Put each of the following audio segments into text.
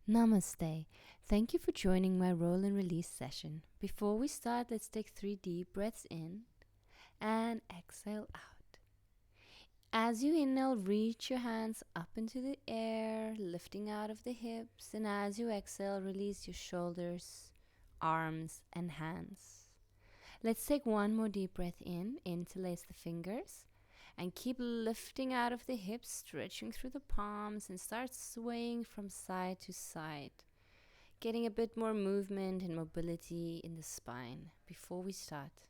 Namaste. Thank you for joining my roll and release session. Before we start, let's take 3 deep breaths in and exhale out. As you inhale, reach your hands up into the air, lifting out of the hips. And as you exhale, release your shoulders, arms, and hands. Let's take one more deep breath in, interlace the fingers. And keep lifting out of the hips, stretching through the palms, and start swaying from side to side. Getting a bit more movement and mobility in the spine before we start.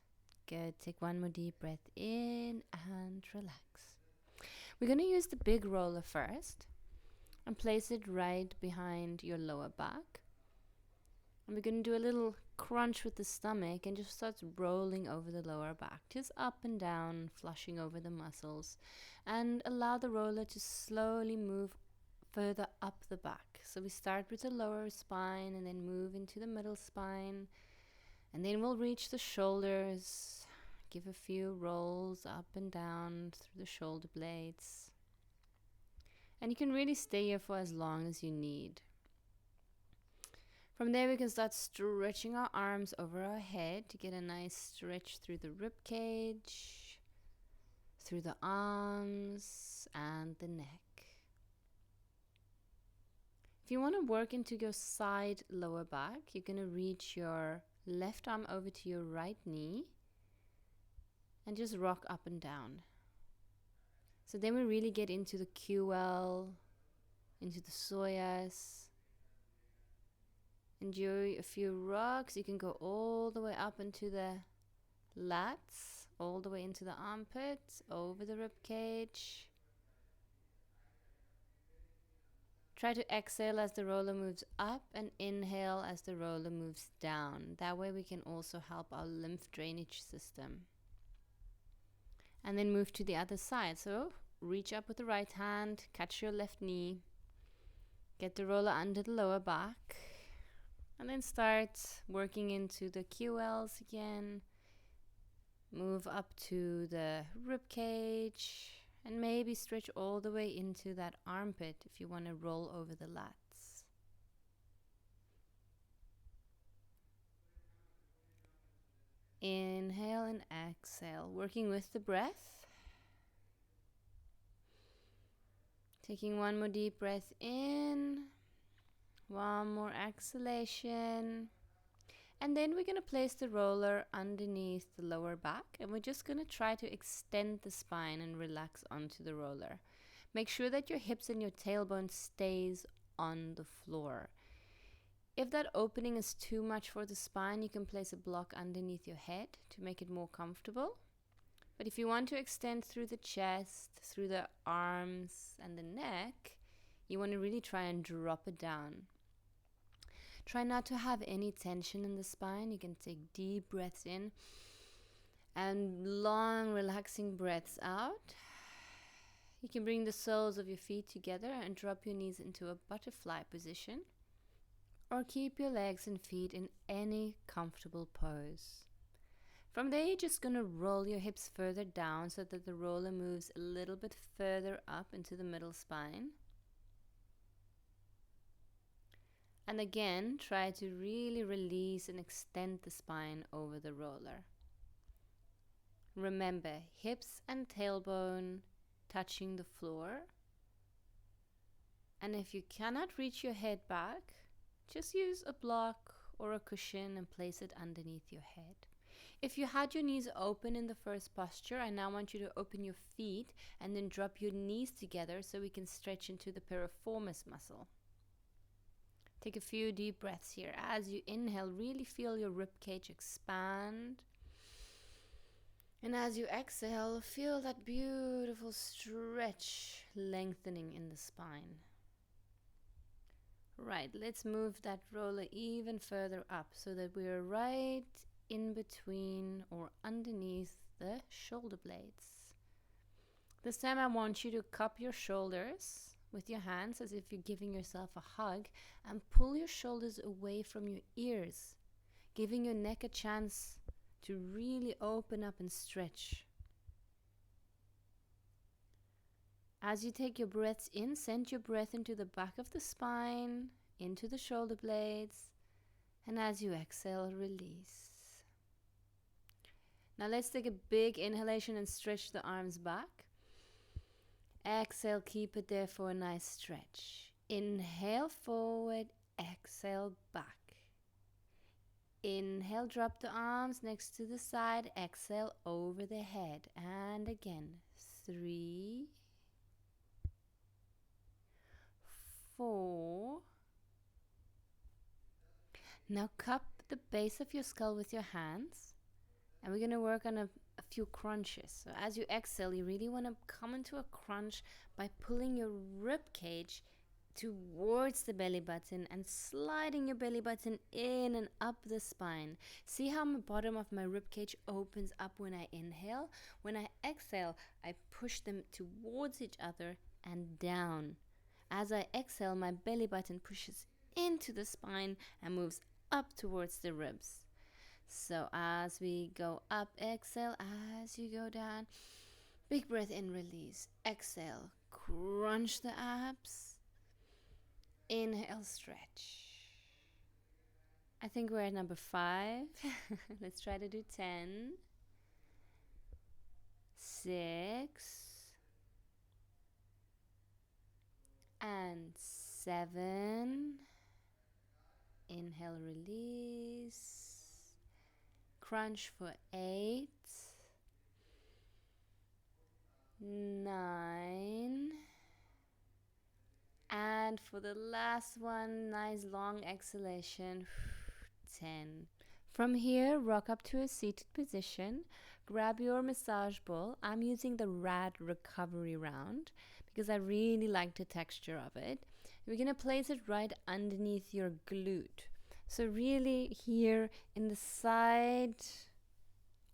Good. Take one more deep breath in and relax. We're going to use the big roller first and place it right behind your lower back. And we're going to do a little crunch with the stomach and just start rolling over the lower back, just up and down, flushing over the muscles, and allow the roller to slowly move further up the back. So we start with the lower spine and then move into the middle spine, and then we'll reach the shoulders, give a few rolls up and down through the shoulder blades. And you can really stay here for as long as you need. From there, we can start stretching our arms over our head to get a nice stretch through the rib cage, through the arms, and the neck. If you want to work into your side lower back, you're going to reach your left arm over to your right knee and just rock up and down. So then we really get into the QL, into the soyas. Enjoy a few rocks. You can go all the way up into the lats, all the way into the armpits, over the rib cage. Try to exhale as the roller moves up and inhale as the roller moves down. That way we can also help our lymph drainage system. And then move to the other side. So reach up with the right hand, catch your left knee, get the roller under the lower back. And then start working into the QLs again. Move up to the rib cage. And maybe stretch all the way into that armpit if you want to roll over the lats. Inhale and exhale. Working with the breath. Taking one more deep breath in. One more exhalation. And then we're going to place the roller underneath the lower back. And we're just going to try to extend the spine and relax onto the roller. Make sure that your hips and your tailbone stays on the floor. If that opening is too much for the spine, you can place a block underneath your head to make it more comfortable. But if you want to extend through the chest, through the arms and the neck, you want to really try and drop it down. Try not to have any tension in the spine. You can take deep breaths in and long relaxing breaths out. You can bring the soles of your feet together and drop your knees into a butterfly position, or keep your legs and feet in any comfortable pose. From there, you're just going to roll your hips further down so that the roller moves a little bit further up into the middle spine. And again, try to really release and extend the spine over the roller. Remember, hips and tailbone touching the floor. And if you cannot reach your head back, just use a block or a cushion and place it underneath your head. If you had your knees open in the first posture, I now want you to open your feet and then drop your knees together so we can stretch into the piriformis muscle. Take a few deep breaths here. As you inhale, really feel your rib cage expand. And as you exhale, feel that beautiful stretch lengthening in the spine. Right, let's move that roller even further up so that we're right in between or underneath the shoulder blades. This time I want you to cup your shoulders with your hands as if you're giving yourself a hug, and pull your shoulders away from your ears, giving your neck a chance to really open up and stretch. As you take your breaths in, send your breath into the back of the spine into the shoulder blades. And as you exhale, release. Now let's take a big inhalation and stretch the arms back. Exhale, keep it there for a nice stretch. Inhale forward, exhale back. Inhale, drop the arms next to the side. Exhale, over the head. And again, 3, 4. Now cup the base of your skull with your hands. And we're going to work on a few crunches. So as you exhale, you really want to come into a crunch by pulling your rib cage towards the belly button and sliding your belly button in and up the spine. See how the bottom of my rib cage opens up when I inhale? When I exhale, I push them towards each other and down. As I exhale, my belly button pushes into the spine and moves up towards the ribs. So as we go up, exhale. As you go down, big breath in, release. Exhale, crunch the abs. Inhale, stretch. I think we're at number 5. Let's try to do 10, 6, and 7. Inhale, release. Crunch for 8, 9, and for the last one, nice long exhalation, 10. From here, rock up to a seated position. Grab your massage ball. I'm using the Rad Recovery Round because I really like the texture of it. We're going to place it right underneath your glute. So really here in the side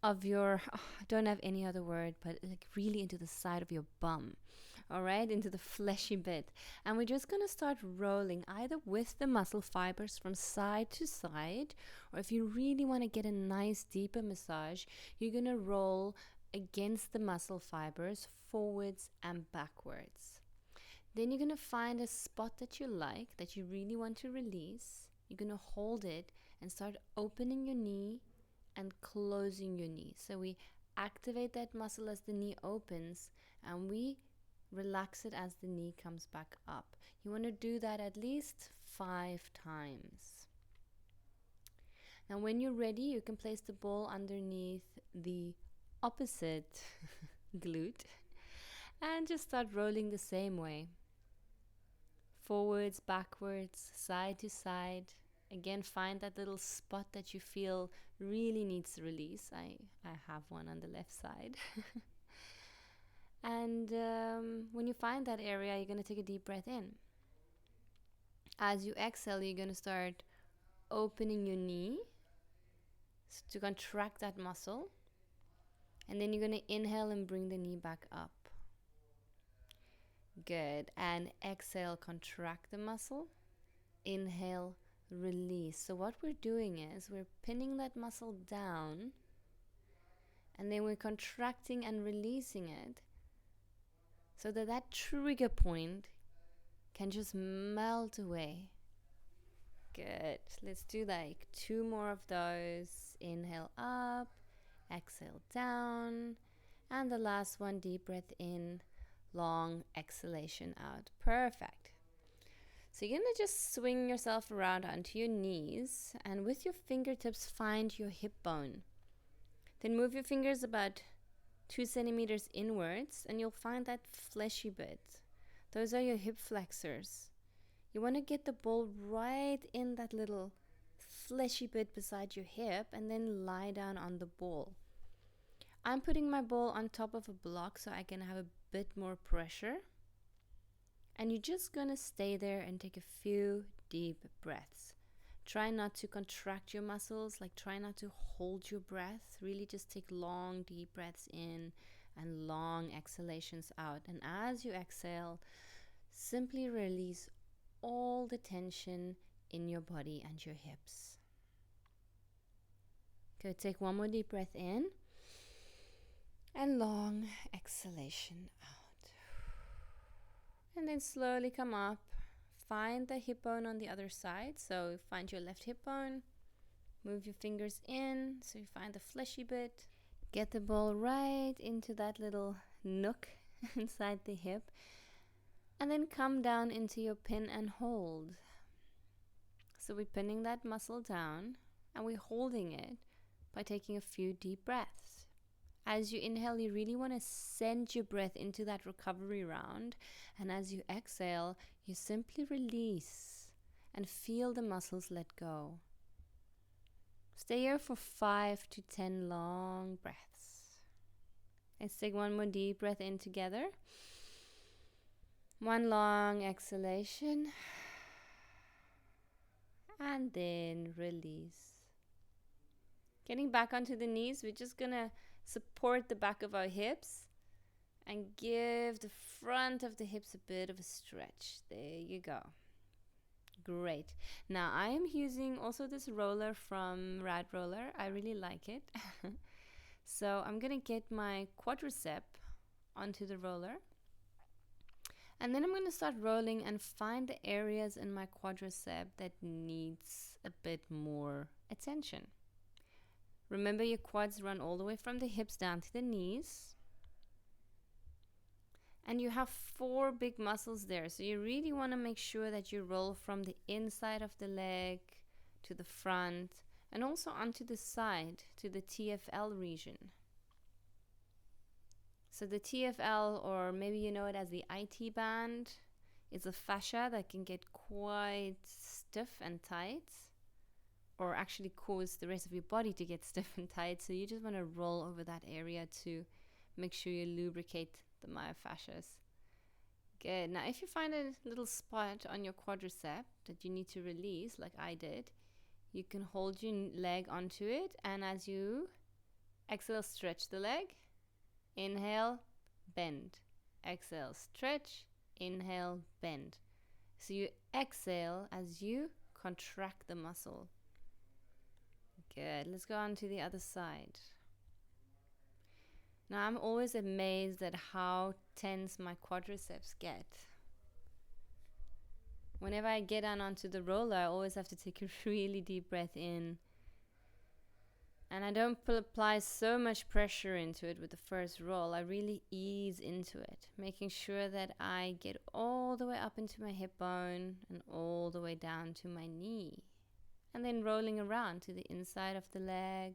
of your, I don't have any other word, but like really into the side of your bum. All right, into the fleshy bit. And we're just going to start rolling either with the muscle fibers from side to side, or if you really want to get a nice deeper massage, you're going to roll against the muscle fibers forwards and backwards. Then you're going to find a spot that you like, that you really want to release. You're going to hold it and start opening your knee and closing your knee. So we activate that muscle as the knee opens, and we relax it as the knee comes back up. You want to do that at least 5 times. Now when you're ready, you can place the ball underneath the opposite glute and just start rolling the same way. Forwards, backwards, side to side. Again, find that little spot that you feel really needs release. I have one on the left side. And when you find that area, you're going to take a deep breath in. As you exhale, you're going to start opening your knee to contract that muscle. And then you're going to inhale and bring the knee back up. Good. And exhale, contract the muscle. Inhale, release. So what we're doing is we're pinning that muscle down, and then we're contracting and releasing it so that that trigger point can just melt away. Good. Let's do like 2 more of those. Inhale up, exhale down, and the last one, deep breath in, long exhalation out. Perfect. So you're going to just swing yourself around onto your knees, and with your fingertips find your hip bone. Then move your fingers about 2 centimeters inwards, and you'll find that fleshy bit. Those are your hip flexors. You want to get the ball right in that little fleshy bit beside your hip, and then lie down on the ball. I'm putting my ball on top of a block so I can have a bit more pressure. And you're just going to stay there and take a few deep breaths. Try not to contract your muscles, like try not to hold your breath. Really just take long, deep breaths in and long exhalations out. And as you exhale, simply release all the tension in your body and your hips. Good, take 1 more deep breath in and long exhalation out. And then slowly come up, find the hip bone on the other side. So find your left hip bone, move your fingers in so you find the fleshy bit. Get the ball right into that little nook inside the hip, and then come down into your pin and hold. So we're pinning that muscle down and we're holding it by taking a few deep breaths. As you inhale, you really want to send your breath into that recovery round, and as you exhale, you simply release and feel the muscles let go. Stay here for 5 to 10 long breaths. Let's take one more deep breath in together. One long exhalation. And then release. Getting back onto the knees, we're just gonna support the back of our hips and give the front of the hips a bit of a stretch. There you go. Great. Now I am using also this roller from Rad Roller. I really like it. So I'm gonna get my quadricep onto the roller, and then I'm gonna start rolling and find the areas in my quadricep that needs a bit more attention. Remember, your quads run all the way from the hips down to the knees. And you have 4 big muscles there. So you really want to make sure that you roll from the inside of the leg to the front and also onto the side to the TFL region. So the TFL, or maybe you know it as the IT band, is a fascia that can get quite stiff and tight, or actually cause the rest of your body to get stiff and tight. So you just want to roll over that area to make sure you lubricate the myofascias. Good. Now if you find a little spot on your quadricep that you need to release, like I did, you can hold your leg onto it, and as you exhale, stretch the leg. Inhale, bend. Exhale, stretch. Inhale, bend. So you exhale as you contract the muscle. Good. Let's go on to the other side. Now I'm always amazed at how tense my quadriceps get. Whenever I get down onto the roller, I always have to take a really deep breath in. And I don't apply so much pressure into it with the first roll. I really ease into it, making sure that I get all the way up into my hip bone and all the way down to my knee. And then rolling around to the inside of the leg,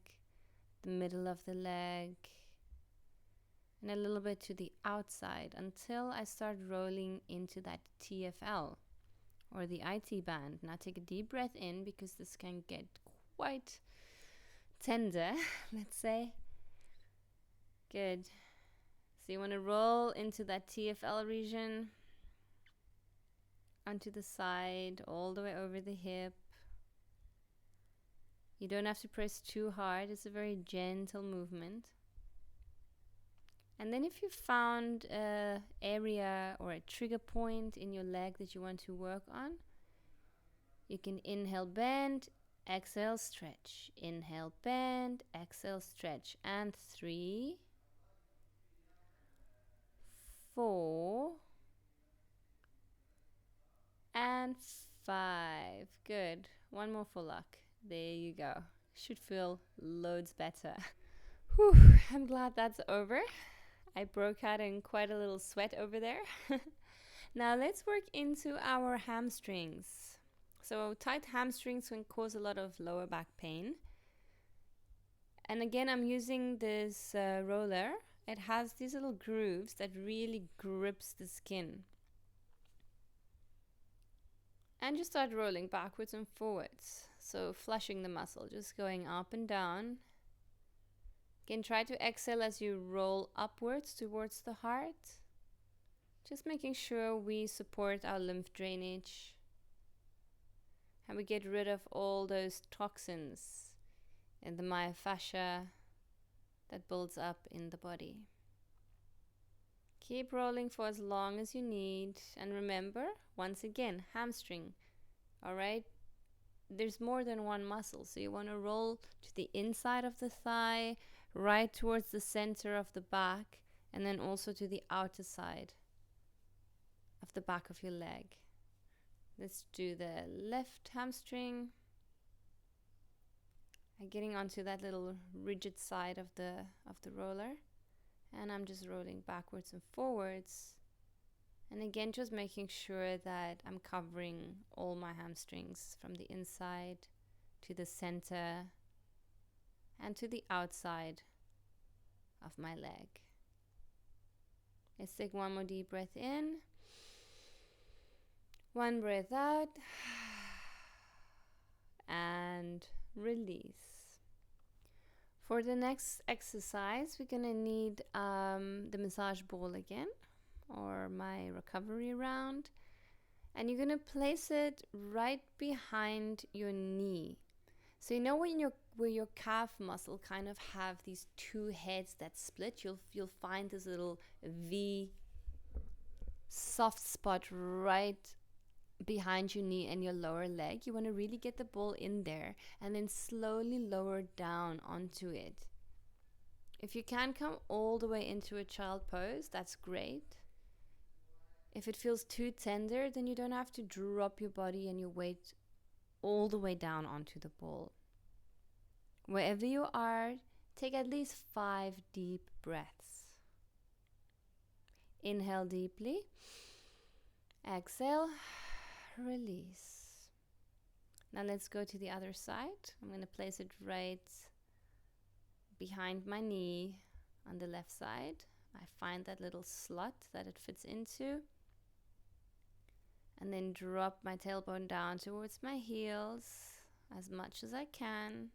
the middle of the leg, and a little bit to the outside until I start rolling into that TFL or the IT band. Now take a deep breath in, because this can get quite tender, let's say. Good. So you want to roll into that TFL region, onto the side, all the way over the hip. You don't have to press too hard. It's a very gentle movement. And then if you found an area or a trigger point in your leg that you want to work on, you can inhale, bend, exhale, stretch. Inhale, bend, exhale, stretch. And 3, 4, and 5. Good. One more for luck. There you go. Should feel loads better. Whew, I'm glad that's over. I broke out in quite a little sweat over there. Now let's work into our hamstrings. So tight hamstrings can cause a lot of lower back pain. And again, I'm using this roller. It has these little grooves that really grips the skin. And just start rolling backwards and forwards. So flushing the muscle, just going up and down. Again, try to exhale as you roll upwards towards the heart. Just making sure we support our lymph drainage. And we get rid of all those toxins in the myofascia that builds up in the body. Keep rolling for as long as you need. And remember, once again, hamstring. Alright? There's more than one muscle. So you want to roll to the inside of the thigh, right towards the center of the back, and then also to the outer side of the back of your leg. Let's do the left hamstring. I'm getting onto that little rigid side of the roller, and I'm just rolling backwards and forwards. And again, just making sure that I'm covering all my hamstrings from the inside to the center and to the outside of my leg. Let's take one more deep breath in. One breath out. And release. For the next exercise, we're going to need the massage ball again, or my recovery round. And you're going to place it right behind your knee. So you know where your calf muscle kind of have these two heads that split, you'll find this little V soft spot right behind your knee and your lower leg. You want to really get the ball in there and then slowly lower down onto it. If you can come all the way into a child pose, that's great. If it feels too tender, then you don't have to drop your body and your weight all the way down onto the ball. Wherever you are, take at least 5 deep breaths. Inhale deeply. Exhale. Release. Now let's go to the other side. I'm going to place it right behind my knee on the left side. I find that little slot that it fits into. And then drop my tailbone down towards my heels as much as I can.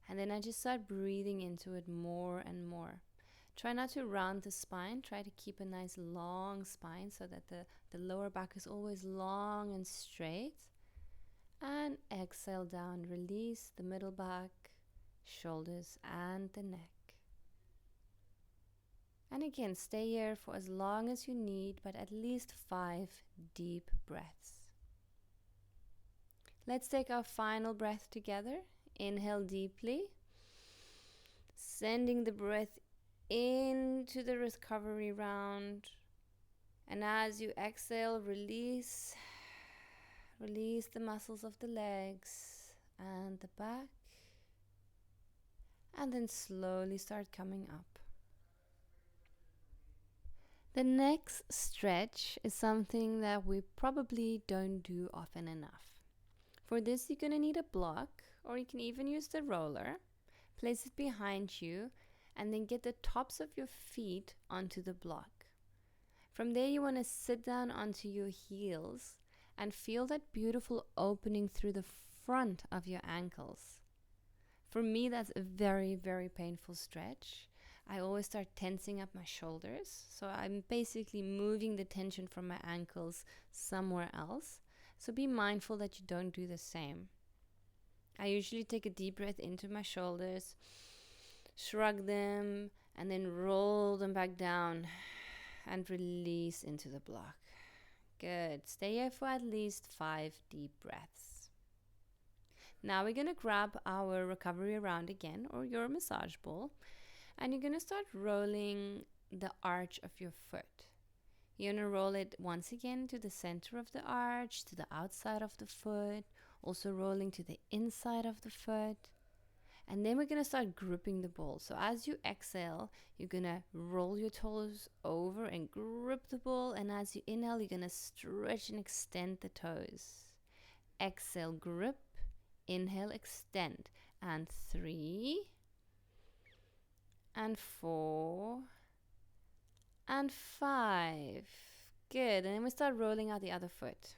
And then I just start breathing into it more and more. Try not to round the spine. Try to keep a nice long spine so that the lower back is always long and straight. And exhale down. Release the middle back, shoulders, and the neck. And again, stay here for as long as you need, but at least 5 deep breaths. Let's take our final breath together. Inhale deeply, sending the breath into the recovery round. And as you exhale, release the muscles of the legs and the back. And then slowly start coming up. The next stretch is something that we probably don't do often enough. For this, you're going to need a block, or you can even use the roller. Place it behind you, and then get the tops of your feet onto the block. From there, you want to sit down onto your heels and feel that beautiful opening through the front of your ankles. For me, that's a very, very painful stretch. I always start tensing up my shoulders. So I'm basically moving the tension from my ankles somewhere else. So be mindful that you don't do the same. I usually take a deep breath into my shoulders, shrug them, and then roll them back down and release into the block. Good. Stay here for at least 5 deep breaths. Now we're going to grab our recovery round again, or your massage ball. And you're going to start rolling the arch of your foot. You're going to roll it once again to the center of the arch, to the outside of the foot, also rolling to the inside of the foot. And then we're going to start gripping the ball. So as you exhale, you're going to roll your toes over and grip the ball. And as you inhale, you're going to stretch and extend the toes. Exhale, grip. Inhale, extend. And 3... and 4, and 5. Good. And then we start rolling out the other foot.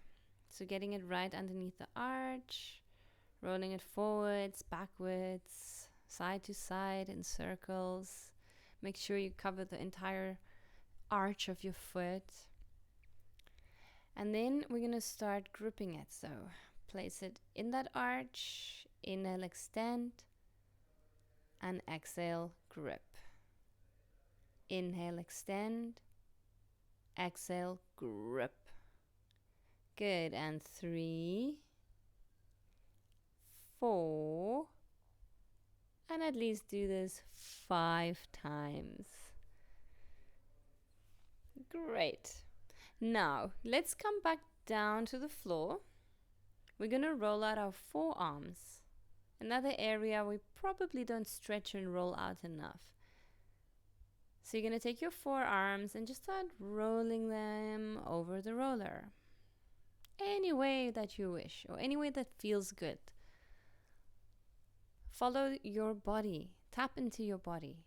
So getting it right underneath the arch, rolling it forwards, backwards, side to side in circles. Make sure you cover the entire arch of your foot. And then we're going to start gripping it. So place it in that arch, inhale, extend, and exhale, grip. Inhale, extend. Exhale, grip. Good. And 3, 4, and at least do this 5 times. Great. Now, let's come back down to the floor. We're going to roll out our forearms. Another area we probably don't stretch and roll out enough. So you're going to take your forearms and just start rolling them over the roller. Any way that you wish, or any way that feels good. Follow your body. Tap into your body.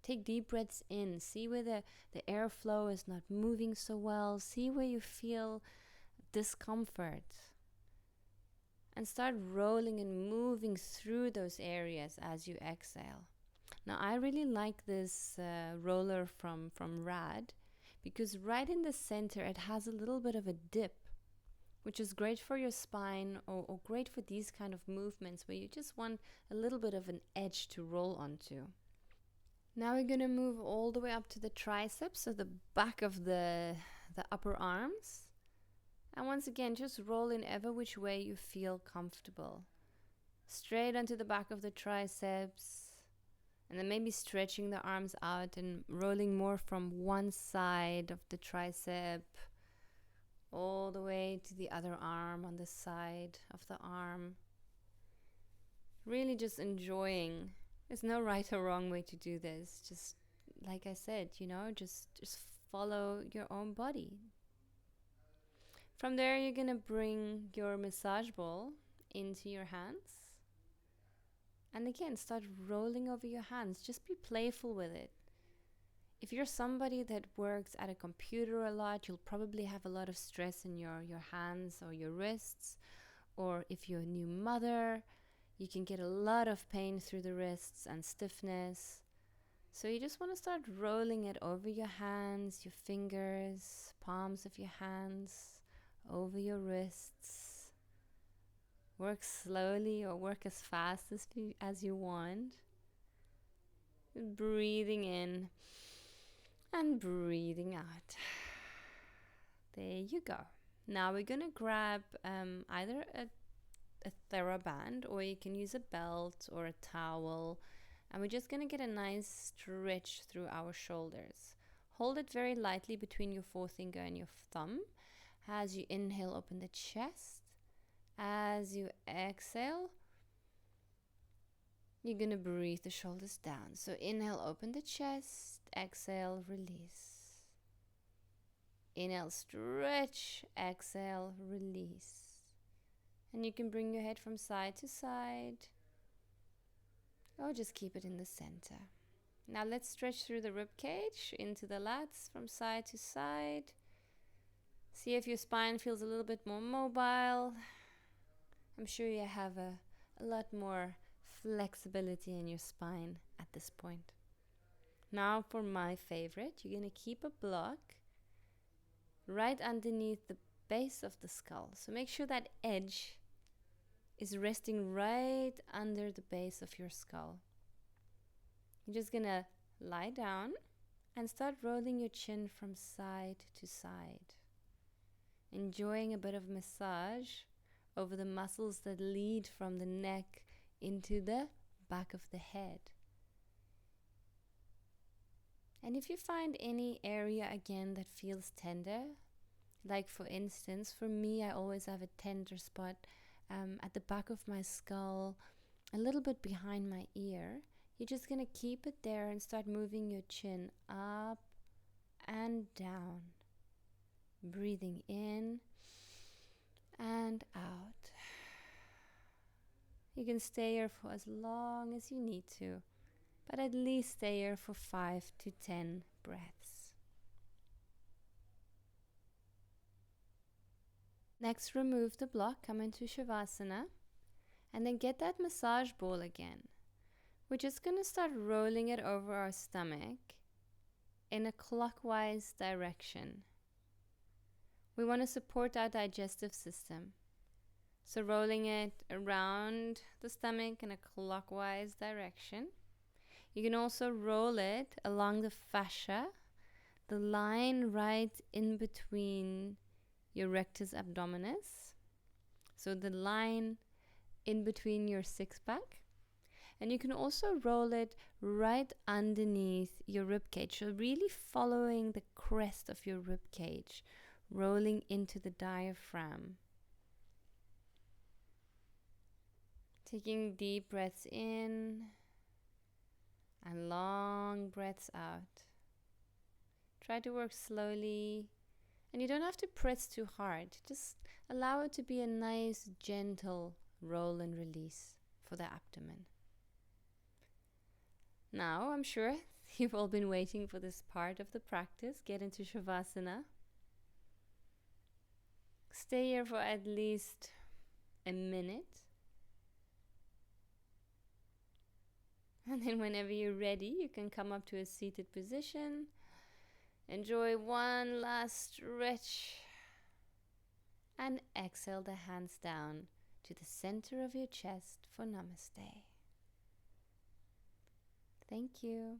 Take deep breaths in. See where the airflow is not moving so well. See where you feel discomfort. And start rolling and moving through those areas as you exhale. Now, I really like this roller from Rad, because right in the center it has a little bit of a dip, which is great for your spine, or great for these kind of movements where you just want a little bit of an edge to roll onto. Now we're going to move all the way up to the triceps, so the back of the upper arms. And once again, just roll in ever which way you feel comfortable. Straight onto the back of the triceps. And then maybe stretching the arms out and rolling more from one side of the tricep all the way to the other arm on the side of the arm. Really just enjoying. There's no right or wrong way to do this. Just like I said, just follow your own body. From there, you're going to bring your massage ball into your hands. And again, start rolling over your hands. Just be playful with it. If you're somebody that works at a computer a lot, you'll probably have a lot of stress in your hands or your wrists. Or if you're a new mother, you can get a lot of pain through the wrists and stiffness. So you just want to start rolling it over your hands, your fingers, palms of your hands, over your wrists. Work slowly or work as fast as you want. Breathing in and breathing out. There you go. Now we're going to grab either a TheraBand, or you can use a belt or a towel. And we're just going to get a nice stretch through our shoulders. Hold it very lightly between your forefinger and your thumb. As you inhale, open the chest. As you exhale, you're going to breathe the shoulders down. So inhale, open the chest. Exhale, release. Inhale, stretch. Exhale, release. And you can bring your head from side to side, or just keep it in the center. Now let's stretch through the rib cage into the lats from side to side. See if your spine feels a little bit more mobile. I'm sure you have a lot more flexibility in your spine at this point. Now for my favorite, you're going to keep a block right underneath the base of the skull. So make sure that edge is resting right under the base of your skull. You're just going to lie down and start rolling your chin from side to side. Enjoying a bit of massage over the muscles that lead from the neck into the back of the head. And if you find any area again that feels tender, like for instance, for me, I always have a tender spot at the back of my skull, a little bit behind my ear. You're just going to keep it there and start moving your chin up and down. Breathing in and out. You can stay here for as long as you need to, but at least stay here for 5 to 10 breaths. Next, remove the block, come into Shavasana, and then get that massage ball again. We're just going to start rolling it over our stomach in a clockwise direction. We want to support our digestive system. So rolling it around the stomach in a clockwise direction. You can also roll it along the fascia, the line right in between your rectus abdominis. So the line in between your six-pack. And you can also roll it right underneath your rib cage. So really following the crest of your rib cage. rolling into the diaphragm. Taking deep breaths in and long breaths out. Try to work slowly, and you don't have to press too hard. Just allow it to be a nice, gentle roll and release for the abdomen. Now, I'm sure you've all been waiting for this part of the practice. Get into Shavasana. Stay here for at least a minute. And then whenever you're ready, you can come up to a seated position. Enjoy one last stretch. And exhale the hands down to the center of your chest for Namaste. Thank you.